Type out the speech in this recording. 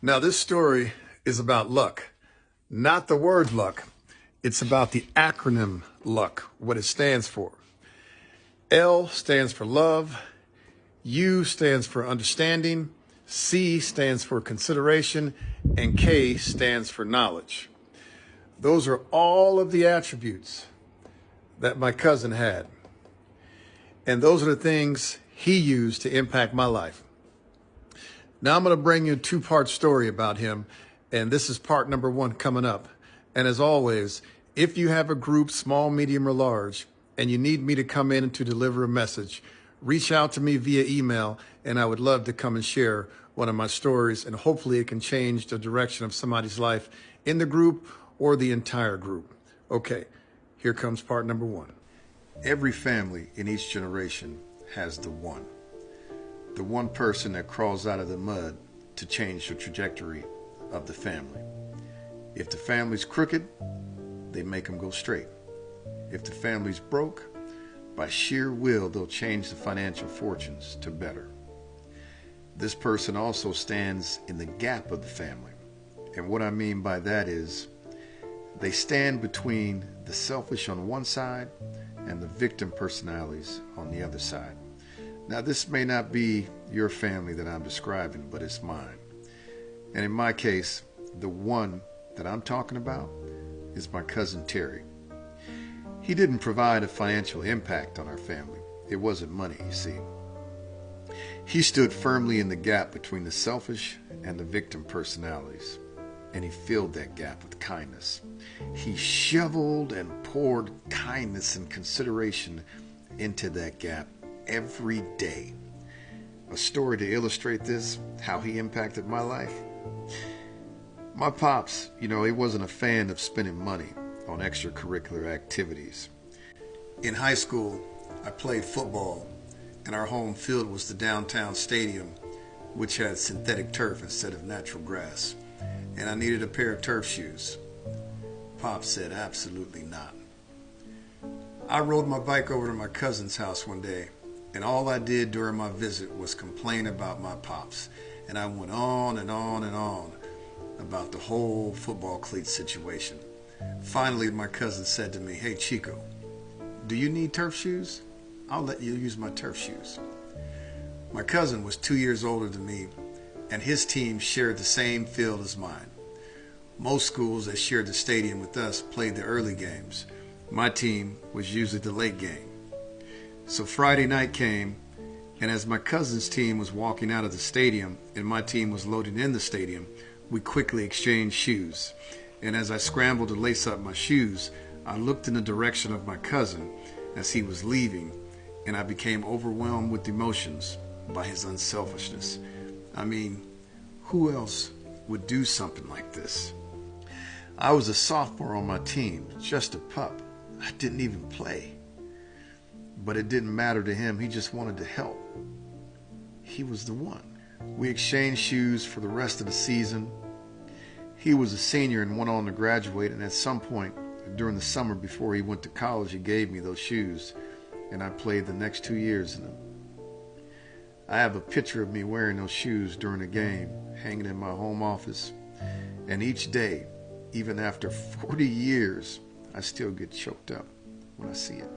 Now, this story is about luck, not the word luck. It's about the acronym luck, what it stands for. L stands for love, U stands for understanding, C stands for consideration, and K stands for knowledge. Those are all of the attributes that my cousin had. And those are the things he used to impact my life. Now I'm going to bring you a two-part story about him, and this is part number one coming up. And as always, if you have a group, small, medium, or large, and you need me to come in to deliver a message, reach out to me via email, and I would love to come and share one of my stories, and hopefully it can change the direction of somebody's life in the group or the entire group. Okay, here comes part number one. Every family in each generation has the one person that crawls out of the mud to change the trajectory of the family. If the family's crooked, they make them go straight. If the family's broke, by sheer will, they'll change the financial fortunes to better. This person also stands in the gap of the family. And what I mean by that is they stand between the selfish on one side and the victim personalities on the other side. Now, this may not be your family that I'm describing, but it's mine. And in my case, the one that I'm talking about is my cousin Terry. He didn't provide a financial impact on our family. It wasn't money, you see. He stood firmly in the gap between the selfish and the victim personalities, and he filled that gap with kindness. He shoveled and poured kindness and consideration into that gap every day. A story to illustrate this, how he impacted my life. My pops, he wasn't a fan of spending money on extracurricular activities. In high school, I played football, and our home field was the downtown stadium, which had synthetic turf instead of natural grass, and I needed a pair of turf shoes. Pop said absolutely not. I rode my bike over to my cousin's house one day, and all I did during my visit was complain about my pops, and I went on and on and on about the whole football cleat situation. Finally, my cousin said to me, "Hey Chico, do you need turf shoes? I'll let you use my turf shoes." My cousin was 2 years older than me, and his team shared the same field as mine. Most schools that shared the stadium with us played the early games. My team was usually the late game. So Friday night came, and as my cousin's team was walking out of the stadium and my team was loading in the stadium, we quickly exchanged shoes. And as I scrambled to lace up my shoes, I looked in the direction of my cousin as he was leaving, and I became overwhelmed with emotions by his unselfishness. I mean, who else would do something like this? I was a sophomore on my team, just a pup. I didn't even play. But it didn't matter to him. He just wanted to help. He was the one. We exchanged shoes for the rest of the season. He was a senior and went on to graduate, and at some point during the summer before he went to college, he gave me those shoes, and I played the next 2 years in them. I have a picture of me wearing those shoes during a game hanging in my home office, and each day, even after 40 years, I still get choked up when I see it.